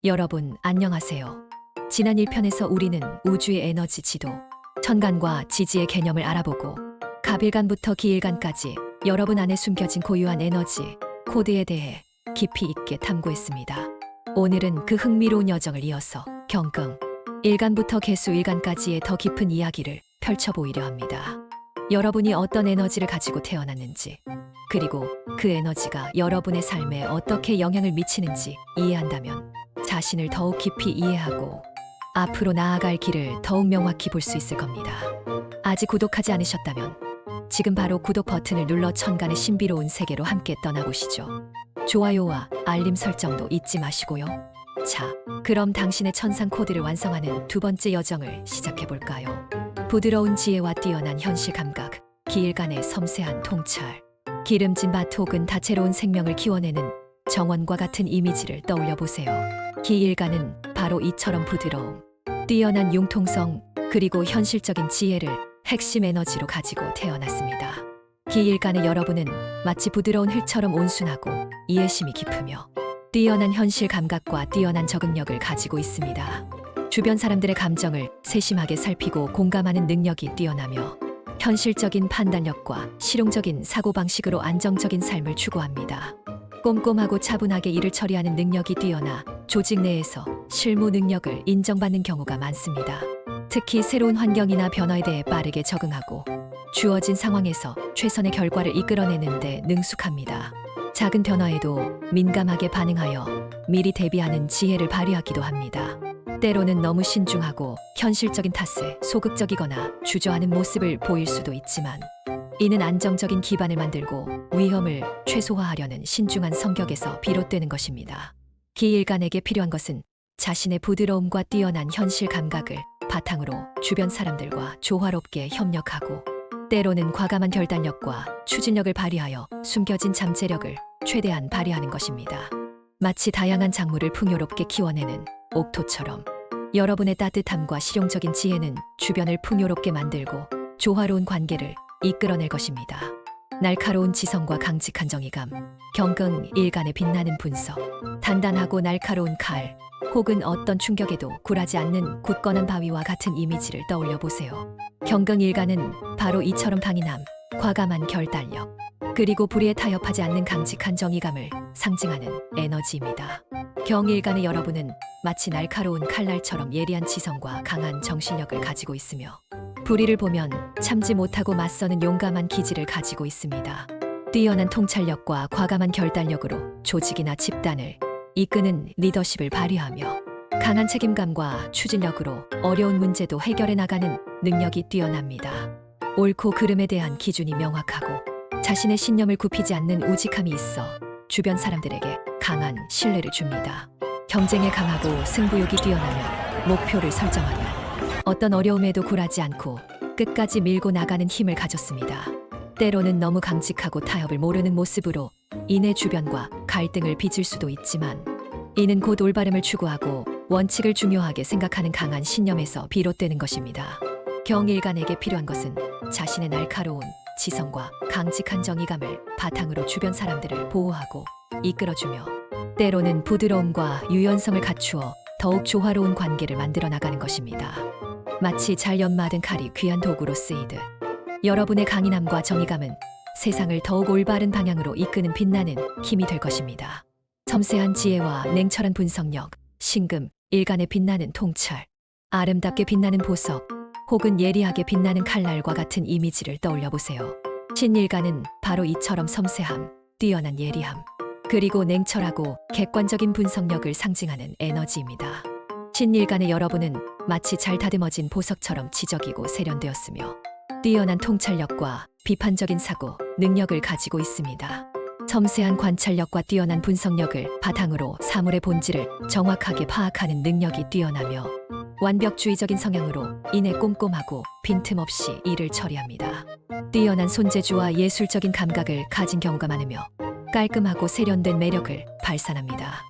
여러분, 안녕하세요. 지난 1편에서 우리는 우주의 에너지 지도, 천간과 지지의 개념을 알아보고 갑일간부터 기일간까지 여러분 안에 숨겨진 고유한 에너지, 코드에 대해 깊이 있게 탐구했습니다. 오늘은 그 흥미로운 여정을 이어서 경금, 일간부터 개수 일간까지의 더 깊은 이야기를 펼쳐보이려 합니다. 여러분이 어떤 에너지를 가지고 태어났는지, 그리고 그 에너지가 여러분의 삶에 어떻게 영향을 미치는지 이해한다면 자신을 더욱 깊이 이해하고 앞으로 나아갈 길을 더욱 명확히 볼 수 있을 겁니다. 아직 구독하지 않으셨다면 지금 바로 구독 버튼을 눌러 천간의 신비로운 세계로 함께 떠나보시죠. 좋아요와 알림 설정도 잊지 마시고요. 자, 그럼 당신의 천상 코드를 완성하는 두 번째 여정을 시작해볼까요? 부드러운 지혜와 뛰어난 현실 감각, 기일간의 섬세한 통찰, 기름진 밭 혹은 다채로운 생명을 키워내는 정원과 같은 이미지를 떠올려 보세요. 기일간은 바로 이처럼 부드러움, 뛰어난 융통성, 그리고 현실적인 지혜를 핵심 에너지로 가지고 태어났습니다. 기일간의 여러분은 마치 부드러운 흙처럼 온순하고 이해심이 깊으며 뛰어난 현실 감각과 뛰어난 적응력을 가지고 있습니다. 주변 사람들의 감정을 세심하게 살피고 공감하는 능력이 뛰어나며 현실적인 판단력과 실용적인 사고방식으로 안정적인 삶을 추구합니다. 꼼꼼하고 차분하게 일을 처리하는 능력이 뛰어나 조직 내에서 실무 능력을 인정받는 경우가 많습니다. 특히 새로운 환경이나 변화에 대해 빠르게 적응하고 주어진 상황에서 최선의 결과를 이끌어내는 데 능숙합니다. 작은 변화에도 민감하게 반응하여 미리 대비하는 지혜를 발휘하기도 합니다. 때로는 너무 신중하고 현실적인 탓에 소극적이거나 주저하는 모습을 보일 수도 있지만 이는 안정적인 기반을 만들고 위험을 최소화하려는 신중한 성격에서 비롯되는 것입니다. 기일간에게 필요한 것은 자신의 부드러움과 뛰어난 현실 감각을 바탕으로 주변 사람들과 조화롭게 협력하고 때로는 과감한 결단력과 추진력을 발휘하여 숨겨진 잠재력을 최대한 발휘하는 것입니다. 마치 다양한 작물을 풍요롭게 키워내는 옥토처럼 여러분의 따뜻함과 실용적인 지혜는 주변을 풍요롭게 만들고 조화로운 관계를 이끌어낼 것입니다. 날카로운 지성과 강직한 정의감, 경금 일간에 빛나는 분석, 단단하고 날카로운 칼, 혹은 어떤 충격에도 굴하지 않는 굳건한 바위와 같은 이미지를 떠올려 보세요. 경금 일간은 바로 이처럼 강인함, 과감한 결단력, 그리고 불의에 타협하지 않는 강직한 정의감을 상징하는 에너지입니다. 경일간의 여러분은 마치 날카로운 칼날처럼 예리한 지성과 강한 정신력을 가지고 있으며 불의를 보면 참지 못하고 맞서는 용감한 기질을 가지고 있습니다. 뛰어난 통찰력과 과감한 결단력으로 조직이나 집단을 이끄는 리더십을 발휘하며 강한 책임감과 추진력으로 어려운 문제도 해결해 나가는 능력이 뛰어납니다. 옳고 그름에 대한 기준이 명확하고 자신의 신념을 굽히지 않는 우직함이 있어 주변 사람들에게 강한 신뢰를 줍니다. 경쟁에 강하고 승부욕이 뛰어나며 목표를 설정하며 어떤 어려움에도 굴하지 않고 끝까지 밀고 나가는 힘을 가졌습니다. 때로는 너무 강직하고 타협을 모르는 모습으로 인해 주변과 갈등을 빚을 수도 있지만 이는 곧 올바름을 추구하고 원칙을 중요하게 생각하는 강한 신념에서 비롯되는 것입니다. 경일간에게 필요한 것은 자신의 날카로운 지성과 강직한 정의감을 바탕으로 주변 사람들을 보호하고 이끌어주며 때로는 부드러움과 유연성을 갖추어 더욱 조화로운 관계를 만들어 나가는 것입니다. 마치 잘 연마된 칼이 귀한 도구로 쓰이듯 여러분의 강인함과 정의감은 세상을 더욱 올바른 방향으로 이끄는 빛나는 힘이 될 것입니다. 섬세한 지혜와 냉철한 분석력, 신금, 일간에 빛나는 통찰, 아름답게 빛나는 보석, 혹은 예리하게 빛나는 칼날과 같은 이미지를 떠올려 보세요. 신일간은 바로 이처럼 섬세함, 뛰어난 예리함, 그리고 냉철하고 객관적인 분석력을 상징하는 에너지입니다. 신일간의 여러분은 마치 잘 다듬어진 보석처럼 지적이고 세련되었으며 뛰어난 통찰력과 비판적인 사고, 능력을 가지고 있습니다. 섬세한 관찰력과 뛰어난 분석력을 바탕으로 사물의 본질을 정확하게 파악하는 능력이 뛰어나며 완벽주의적인 성향으로 인해 꼼꼼하고 빈틈없이 일을 처리합니다. 뛰어난 손재주와 예술적인 감각을 가진 경우가 많으며 깔끔하고 세련된 매력을 발산합니다.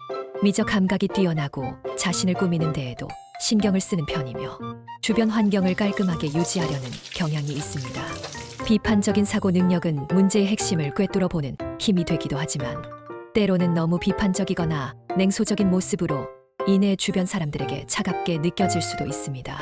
미적 감각이 뛰어나고 자신을 꾸미는 데에도 신경을 쓰는 편이며 주변 환경을 깔끔하게 유지하려는 경향이 있습니다. 비판적인 사고 능력은 문제의 핵심을 꿰뚫어 보는 힘이 되기도 하지만 때로는 너무 비판적이거나 냉소적인 모습으로 이내 주변 사람들에게 차갑게 느껴질 수도 있습니다.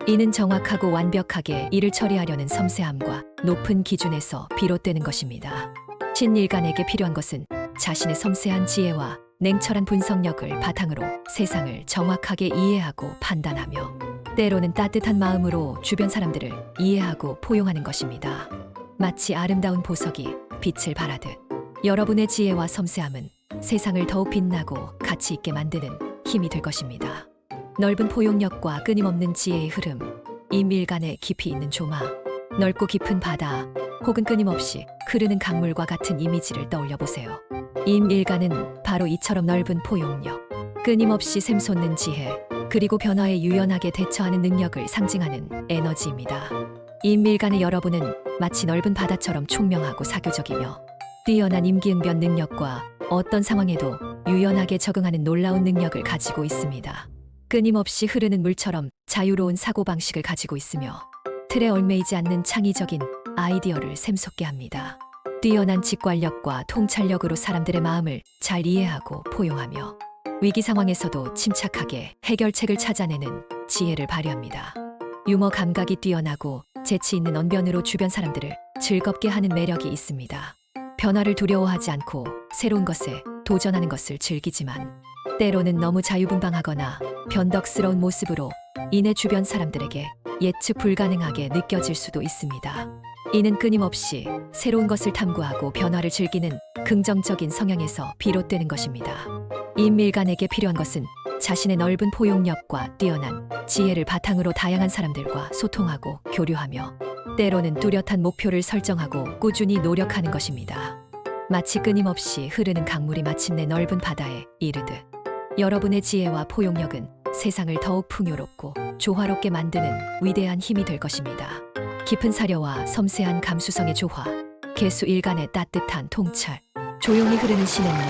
이는 정확하고 완벽하게 일을 처리하려는 섬세함과 높은 기준에서 비롯되는 것입니다. 신일간에게 필요한 것은 자신의 섬세한 지혜와 냉철한 분석력을 바탕으로 세상을 정확하게 이해하고 판단하며 때로는 따뜻한 마음으로 주변 사람들을 이해하고 포용하는 것입니다. 마치 아름다운 보석이 빛을 발하듯 여러분의 지혜와 섬세함은 세상을 더욱 빛나고 가치 있게 만드는 힘이 될 것입니다. 넓은 포용력과 끊임없는 지혜의 흐름, 인밀간에 깊이 있는 조마, 넓고 깊은 바다, 혹은 끊임없이 흐르는 강물과 같은 이미지를 떠올려 보세요. 인밀간은 바로 이처럼 넓은 포용력, 끊임없이 샘솟는 지혜, 그리고 변화에 유연하게 대처하는 능력을 상징하는 에너지입니다. 인밀간의 여러분은 마치 넓은 바다처럼 총명하고 사교적이며 뛰어난 임기응변 능력과 어떤 상황에도 유연하게 적응하는 놀라운 능력을 가지고 있습니다. 끊임없이 흐르는 물처럼 자유로운 사고방식을 가지고 있으며 틀에 얽매이지 않는 창의적인 아이디어를 샘솟게 합니다. 뛰어난 직관력과 통찰력으로 사람들의 마음을 잘 이해하고 포용하며 위기 상황에서도 침착하게 해결책을 찾아내는 지혜를 발휘합니다. 유머 감각이 뛰어나고 재치 있는 언변으로 주변 사람들을 즐겁게 하는 매력이 있습니다. 변화를 두려워하지 않고 새로운 것에 도전하는 것을 즐기지만 때로는 너무 자유분방하거나 변덕스러운 모습으로 이내 주변 사람들에게 예측 불가능하게 느껴질 수도 있습니다. 이는 끊임없이 새로운 것을 탐구하고 변화를 즐기는 긍정적인 성향에서 비롯되는 것입니다. 인밀간에게 필요한 것은 자신의 넓은 포용력과 뛰어난 지혜를 바탕으로 다양한 사람들과 소통하고 교류하며 때로는 뚜렷한 목표를 설정하고 꾸준히 노력하는 것입니다. 마치 끊임없이 흐르는 강물이 마침내 넓은 바다에 이르듯 여러분의 지혜와 포용력은 세상을 더욱 풍요롭고 조화롭게 만드는 위대한 힘이 될 것입니다. 깊은 사려와 섬세한 감수성의 조화, 개수일간의 따뜻한 통찰, 조용히 흐르는 시냇물,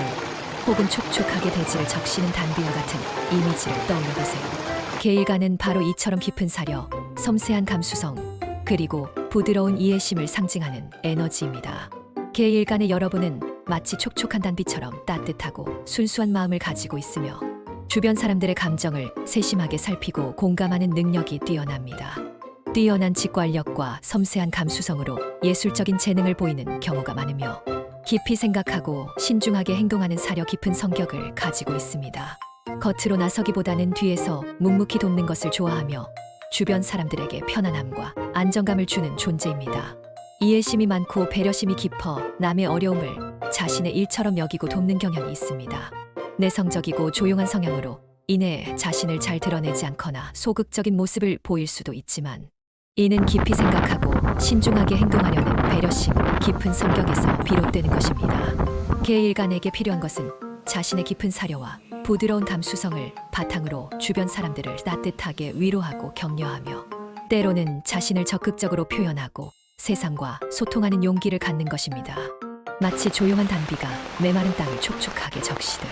혹은 촉촉하게 대지를 적시는 단비와 같은 이미지를 떠올려보세요. 개일간은 바로 이처럼 깊은 사려, 섬세한 감수성, 그리고 부드러운 이해심을 상징하는 에너지입니다. 개일간의 여러분은 마치 촉촉한 단비처럼 따뜻하고 순수한 마음을 가지고 있으며 주변 사람들의 감정을 세심하게 살피고 공감하는 능력이 뛰어납니다. 뛰어난 직관력과 섬세한 감수성으로 예술적인 재능을 보이는 경우가 많으며 깊이 생각하고 신중하게 행동하는 사려 깊은 성격을 가지고 있습니다. 겉으로 나서기보다는 뒤에서 묵묵히 돕는 것을 좋아하며 주변 사람들에게 편안함과 안정감을 주는 존재입니다. 이해심이 많고 배려심이 깊어 남의 어려움을 자신의 일처럼 여기고 돕는 경향이 있습니다. 내성적이고 조용한 성향으로 이내 자신을 잘 드러내지 않거나 소극적인 모습을 보일 수도 있지만 이는 깊이 생각하고 신중하게 행동하려는 배려심, 깊은 성격에서 비롯되는 것입니다. 개일간에게 필요한 것은 자신의 깊은 사려와 부드러운 감수성을 바탕으로 주변 사람들을 따뜻하게 위로하고 격려하며 때로는 자신을 적극적으로 표현하고 세상과 소통하는 용기를 갖는 것입니다. 마치 조용한 단비가 메마른 땅을 촉촉하게 적시듯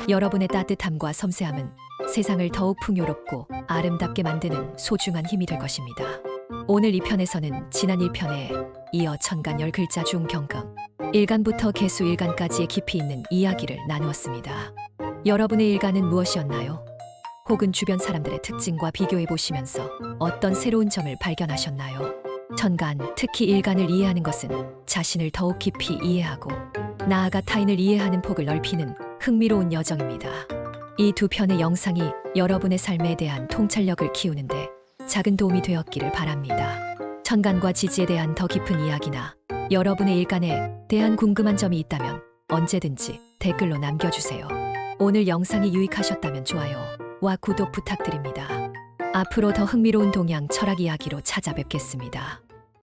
여러분의 따뜻함과 섬세함은 세상을 더욱 풍요롭고 아름답게 만드는 소중한 힘이 될 것입니다. 오늘 이 편에서는 지난 1편에 이어 천간 10글자 중 경강 1간부터 개수 1간까지의 깊이 있는 이야기를 나누었습니다. 여러분의 일간은 무엇이었나요? 혹은 주변 사람들의 특징과 비교해 보시면서 어떤 새로운 점을 발견하셨나요? 천간, 특히 일간을 이해하는 것은 자신을 더욱 깊이 이해하고 나아가 타인을 이해하는 폭을 넓히는 흥미로운 여정입니다. 이 두 편의 영상이 여러분의 삶에 대한 통찰력을 키우는데 작은 도움이 되었기를 바랍니다. 천간과 지지에 대한 더 깊은 이야기나 여러분의 일간에 대한 궁금한 점이 있다면 언제든지 댓글로 남겨주세요. 오늘 영상이 유익하셨다면 좋아요와 구독 부탁드립니다. 앞으로 더 흥미로운 동양 철학 이야기로 찾아뵙겠습니다.